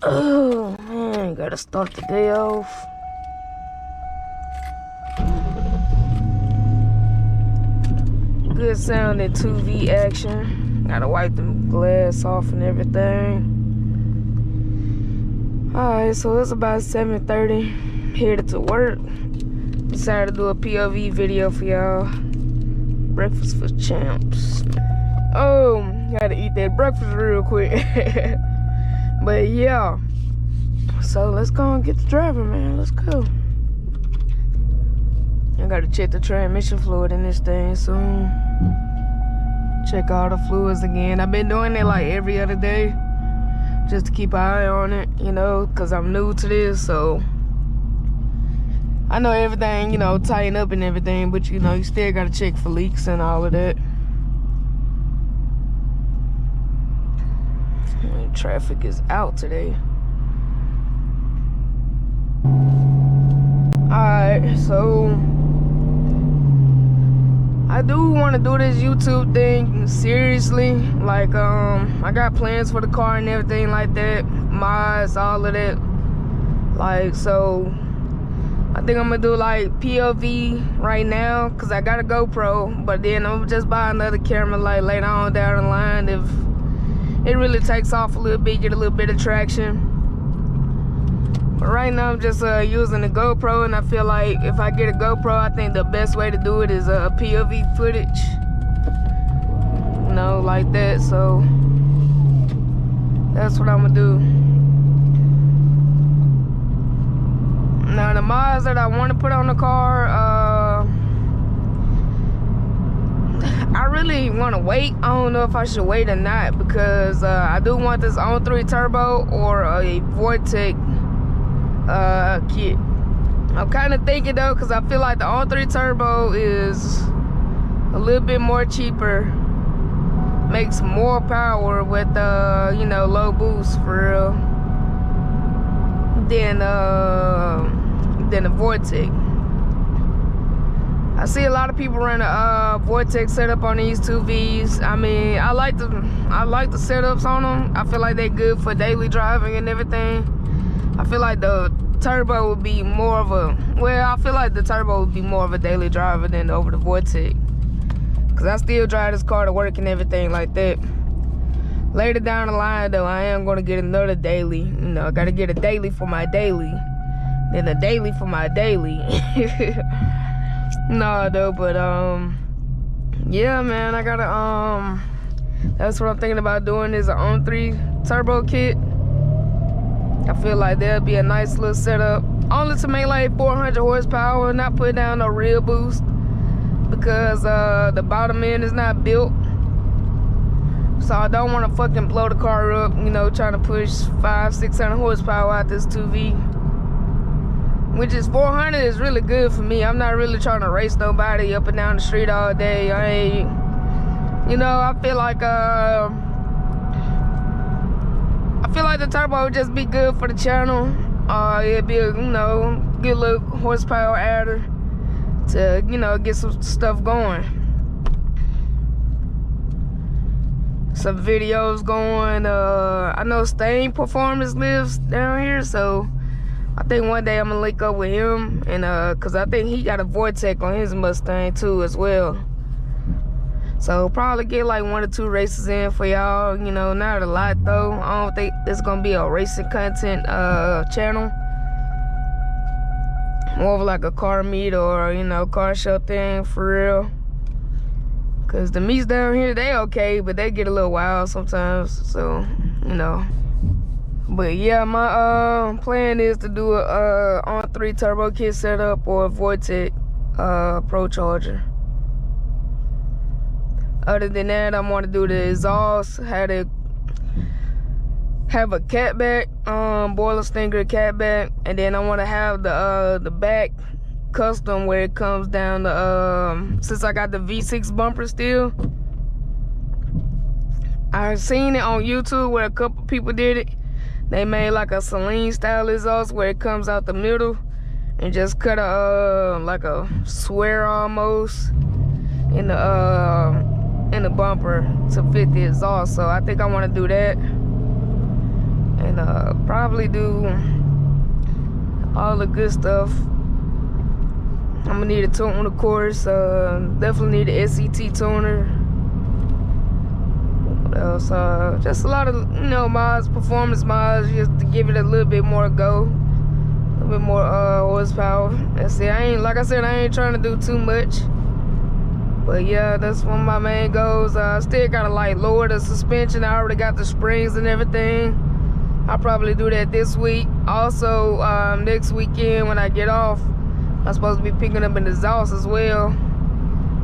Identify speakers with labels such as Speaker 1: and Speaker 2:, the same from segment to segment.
Speaker 1: Oh man, gotta start the day off. Good sounding 2V action. Gotta wipe the glass off and everything. Alright, so it's about 7:30. Headed to work. Decided to do a POV video for y'all. Breakfast for champs. Oh, gotta eat that breakfast real quick. But yeah. So let's go and get the driving, man. Let's go. I gotta check the transmission fluid in this thing soon. Check all the fluids again. I've been doing it like every other day, just to keep an eye on it, you know, because I'm new to this, so I know everything, you know, tighten up and everything, but you know, you still gotta check for leaks and all of that. Traffic is out today. Alright, so I do want to do this YouTube thing seriously. Like, I got plans for the car and everything like that. Mods, all of that. Like, so I think I'm gonna do like POV right now, cause I got a GoPro. But then I'm just buy another camera like later on down the line if it really takes off a little bit, get a little bit of traction. But right now I'm just using the GoPro, and I feel like if I get a GoPro, I think the best way to do it is POV footage. You know, like that. So that's what I'm gonna do. Now the mods that I want to put on the car, I really want to wait. I don't know if I should wait or not, because I do want this on 3 turbo or a Vortec kit. I'm kind of thinking though, because I feel like the on 3 turbo is a little bit more cheaper, makes more power with you know, low boost for real than a Vortec. I see a lot of people run a Vortec setup on these 2Vs. I mean, I like the setups on them. I feel like they're good for daily driving and everything. I feel like the turbo would be more of a, well, I feel like the turbo would be more of a daily driver than over the Vortec. Cause I still drive this car to work and everything like that. Later down the line though, I am gonna get another daily. You know, I gotta get a daily for my daily, then a daily for my daily. Nah though, but yeah man, I gotta that's what I'm thinking about doing, is an on 3 turbo kit. I feel like that'll be a nice little setup, only to make like 400 horsepower, not put down no real boost, because the bottom end is not built. So I don't want to fucking blow the car up, you know, trying to push 500-600 horsepower out this 2V. Which is 400 is really good for me. I'm not really trying to race nobody up and down the street all day. I ain't, you know, I feel like the turbo would just be good for the channel. It'd be a, you know, good little horsepower adder to, you know, get some stuff going. Some videos going. I know Stain Performance lives down here, so I think one day I'm gonna link up with him, and cause I think he got a Vortec on his Mustang too as well. So probably get like 1 or 2 races in for y'all, you know, not a lot though. I don't think this gonna be a racing content channel. More of like a car meet or, you know, car show thing for real. Cause the meets down here, they okay, but they get a little wild sometimes, so, you know. But yeah, my plan is to do a on 3 turbo kit setup or a Vortec Pro Charger. Other than that, I want to do the exhaust, have a catback, boiler stinger catback, and then I want to have the back custom where it comes down the since I got the V6 bumper still. I've seen it on YouTube where a couple people did it. They made like a Celine style exhaust where it comes out the middle and just cut a like a square almost in the bumper to fit the exhaust. So I think I want to do that. and probably do all the good stuff. I'm gonna need a tuner, of course. Definitely need an SCT tuner. What else? Just a lot of, you know, mods, performance mods, just to give it a little bit more go, a little bit more horsepower. That's it. Like I said, I ain't trying to do too much. But yeah, that's one of my main goals. Still gotta like lower the suspension. I already got the springs and everything. I'll probably do that this week. Also, next weekend when I get off, I'm supposed to be picking up an exhaust as well.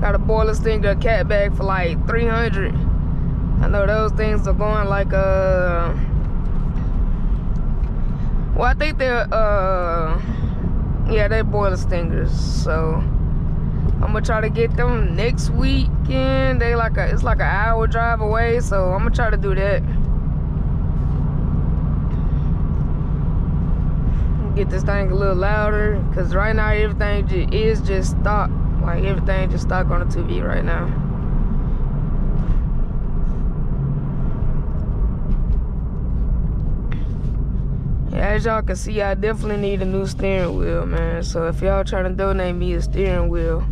Speaker 1: Got a boiler stinger, a cat bag for like 300. I know those things are going like well, I think they're yeah, they're boiler stingers. So I'm gonna try to get them next weekend. It's like an hour drive away, so I'm gonna try to do that. Get this thing a little louder, because right now everything is just stock. Like everything just stock on the TV right now. Yeah, as y'all can see, I definitely need a new steering wheel, man. So if y'all trying to donate me a steering wheel,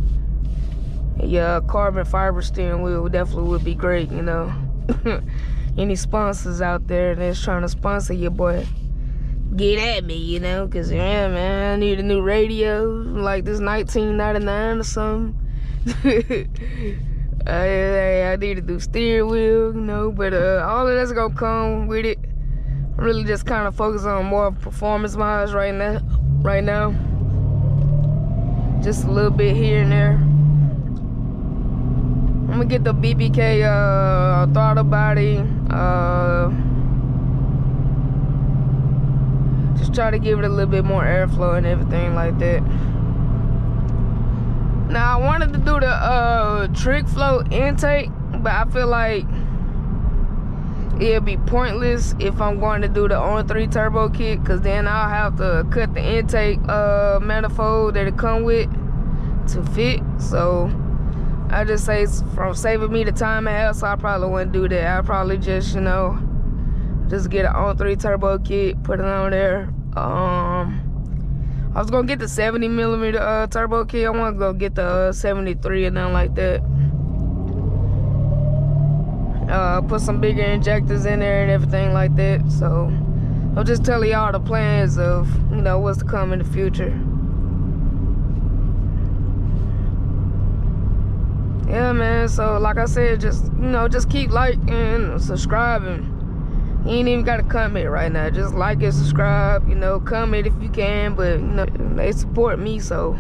Speaker 1: yeah, carbon fiber steering wheel definitely would be great, you know. Any sponsors out there that's trying to sponsor your boy, get at me, you know, because yeah, man, I need a new radio, like this 1999 or something. I need a new steering wheel, you know, but all of that's gonna come with it. I'm really just kind of focused on more performance mods right now. Just a little bit here and there. I'm gonna get the BBK throttle body. Just try to give it a little bit more airflow and everything like that. Now I wanted to do the trick flow intake, but I feel like it'll be pointless if I'm going to do the on-3 turbo kit, because then I'll have to cut the intake manifold that it come with to fit. So I just say it's from saving me the time and hassle, I probably wouldn't do that. I'll probably just, you know, just get an on-3 turbo kit, put it on there. I was gonna get the 70mm turbo kit. I want to go get the 73 and nothing like that. Put some bigger injectors in there and everything like that. So I'll just tell y'all the plans of, you know, what's to come in the future. Yeah, man, so like I said, just, you know, just keep liking and subscribing. You ain't even gotta comment right now. Just like and subscribe, you know, comment if you can, but you know, they support me, so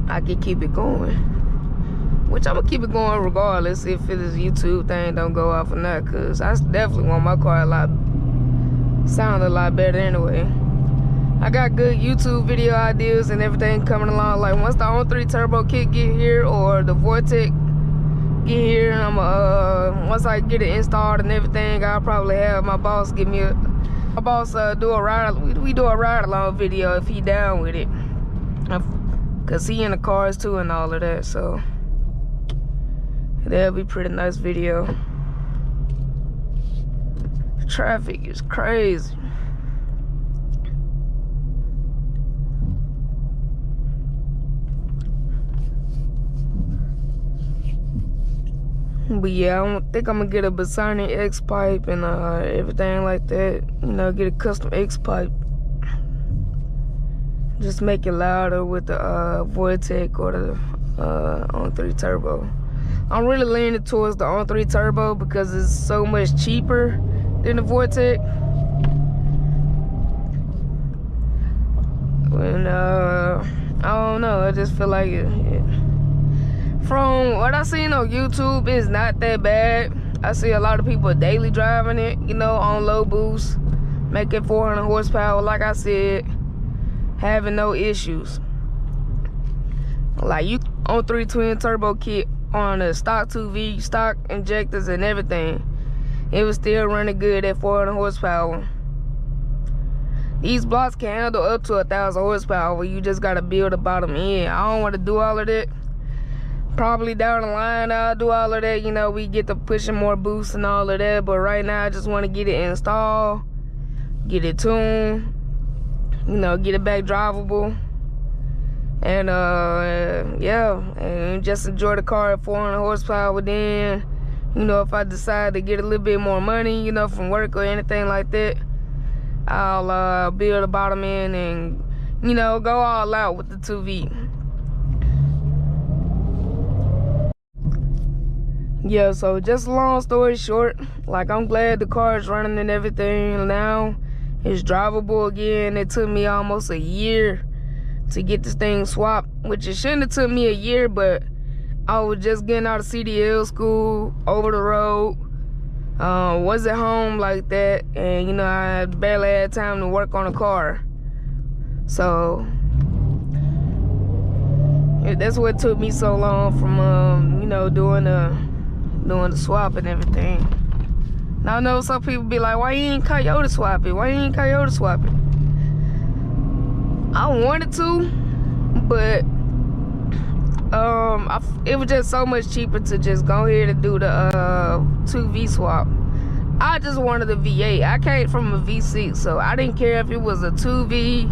Speaker 1: I can keep it going. Which I'm gonna keep it going regardless if it is a YouTube thing don't go off or not, cause I definitely want my car sound a lot better anyway. I got good YouTube video ideas and everything coming along. Like once the on-3 turbo kit get here, or the Vortec get here, once I get it installed and everything, I'll probably have my boss do a ride. We do a ride along video if he down with it, cause he in the cars too and all of that. So that'll be pretty nice video. Traffic is crazy. But yeah, I think I'm gonna get a Bassani X pipe and everything like that. You know, get a custom X pipe. Just make it louder with the Vortec or the on-3 turbo. I'm really leaning towards the on-3 turbo because it's so much cheaper than the Vortec. And I don't know, I just feel like it. From what I seen on YouTube, it's not that bad. I see a lot of people daily driving it, you know, on low boost, making 400 horsepower, like I said, having no issues. Like you on 3 twin turbo kit on a stock 2V, stock injectors and everything, it was still running good at 400 horsepower. These blocks can handle up to 1,000 horsepower. You just gotta build the bottom end. I don't want to do all of that. Probably down the line I'll do all of that, you know, we get to pushing more boosts and all of that, but right now I just want to get it installed, get it tuned, you know, get it back drivable, and yeah, and just enjoy the car at 400 horsepower. Then, you know, if I decide to get a little bit more money, you know, from work or anything like that, I'll build a bottom end and, you know, go all out with the 2V. Yeah, so just a long story short, like, I'm glad the car is running and everything now. It's drivable again. It took me almost a year to get this thing swapped, which it shouldn't have took me a year, but I was just getting out of CDL school, over the road, wasn't home like that, and, you know, I barely had time to work on a car. So that's what took me so long from, you know, doing the swap and everything. Now I know some people be like, why you ain't Coyote swap it? Why you ain't Coyote swap it? I wanted to, but it was just so much cheaper to just go ahead and do the 2V swap. I just wanted a V8. I came from a V6, so I didn't care if it was a 2V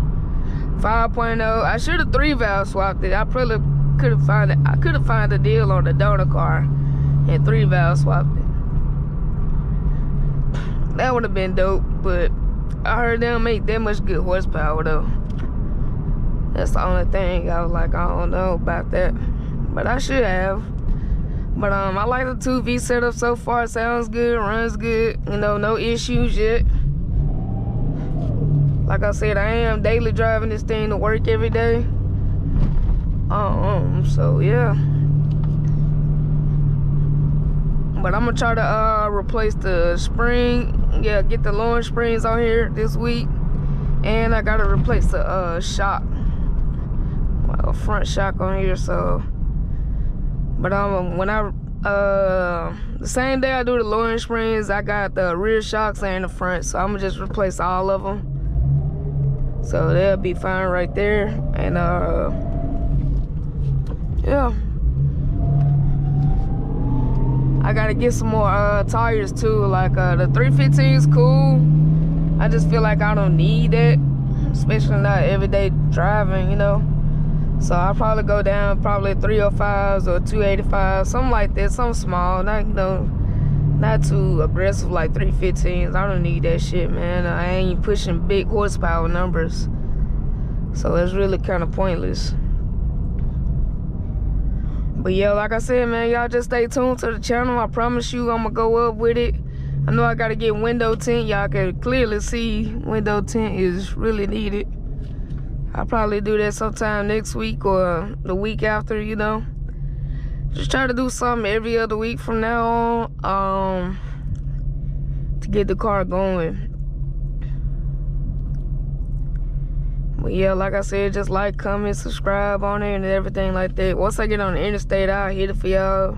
Speaker 1: 5.0. I should have 3-valve swapped it. I probably could have found a deal on the donor car and 3-valve swapped it. That would have been dope, but I heard they don't make that much good horsepower though. That's the only thing I was like, I don't know about that, but I should have. But I like the 2V setup so far. Sounds good, runs good, you know, no issues yet. Like I said, I am daily driving this thing to work every day. So yeah. But I'm gonna try to replace the spring. Yeah, get the lowering springs on here this week. And I gotta replace the shock. Well, front shock on here, so. But when the same day I do the lowering springs, I got the rear shocks and the front. So I'm gonna just replace all of them. So they'll be fine right there. And yeah. I gotta get some more tires too. Like the 315 is cool. I just feel like I don't need that, especially not everyday driving, you know. So I'll probably go down probably 305s or 285s, something like that, something small, not, you know, not too aggressive like 315s. I don't need that shit, man. I ain't pushing big horsepower numbers, so it's really kind of pointless. But yeah, like I said, man, y'all just stay tuned to the channel. I promise you I'm gonna go up with it. I know I gotta get window tint. Y'all can clearly see window tint is really needed. I'll probably do that sometime next week or the week after, you know. Just try to do something every other week from now on, to get the car going. But yeah, like I said, just like, comment, subscribe on it and everything like that. Once I get on the interstate, I'll hit it for y'all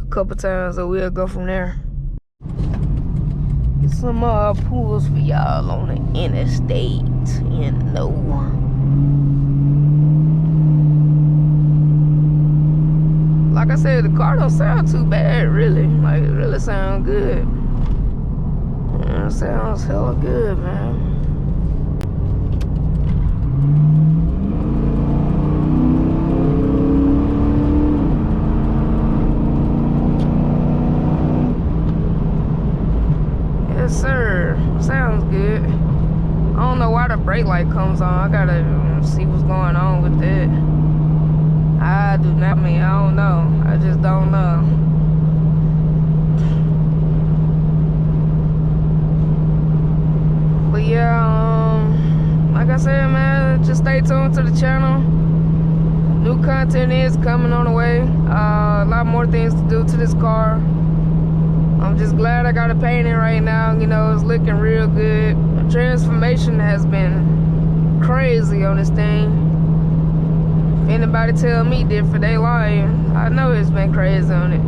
Speaker 1: a couple times, so we'll go from there. Get some pulls for y'all on the interstate, you know. Like I said, the car don't sound too bad, really. Like, it really sounds good. Yeah, it sounds hella good, man. Yes, sir. Sounds good. I don't know why the brake light comes on. I gotta see what's going on with that. I do not mean, I don't know. I just don't know. But yeah, like I said, man, just stay tuned to the channel. New content is coming on the way. A lot more things to do to this car. I'm just glad I got it painted right now. You know, it's looking real good. The transformation has been crazy on this thing. If anybody tell me different, they lying. I know it's been crazy on it.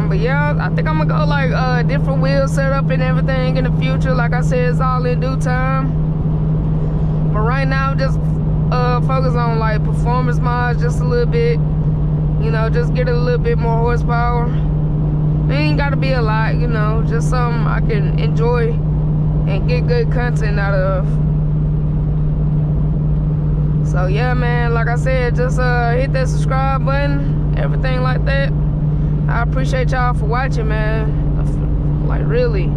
Speaker 1: But yeah, I think I'm gonna go like different wheel setup and everything in the future. Like I said, it's all in due time. But right now, just focus on like performance mods just a little bit. You know, just get a little bit more horsepower. It ain't gotta be a lot, you know, just something I can enjoy and get good content out of. So yeah, man, like I said, just hit that subscribe button, everything like that. I appreciate y'all for watching, man. Like, really.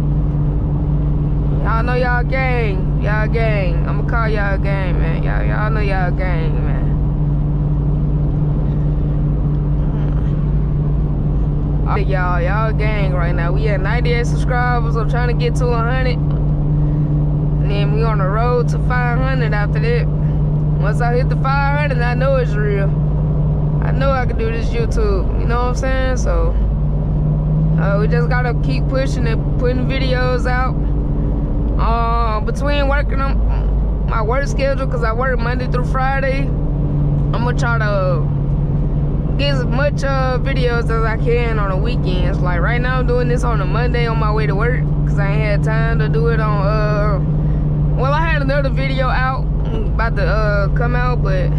Speaker 1: Y'all know y'all gang. Y'all gang. I'ma call y'all gang, man. Y'all know y'all gang, man. Y'all gang right now. We at 98 subscribers. I'm trying to get to 100. And then we on the road to 500 after that. Once I hit the 500, I know it's real. I know I can do this YouTube. You know what I'm saying? So, we just gotta keep pushing and putting videos out. Between working on my work schedule, because I work Monday through Friday, I'm gonna try to get as much videos as I can on the weekends. Like right now, I'm doing this on a Monday on my way to work, because I ain't had time to do it on, well, I had another video out, about to come out, but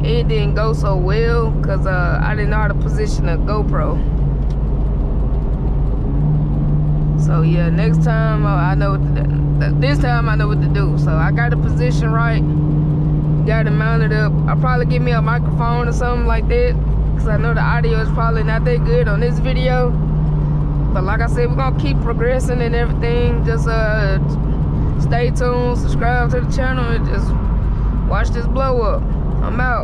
Speaker 1: it didn't go so well, because I didn't know how to position a GoPro. So yeah, next time I know what to do. This time I know what to do. So I got the position right, got it mounted up. I'll probably get me a microphone or something like that, because I know the audio is probably not that good on this video. But like I said, we're gonna keep progressing and everything. Just stay tuned, subscribe to the channel, and just watch this blow up. I'm out.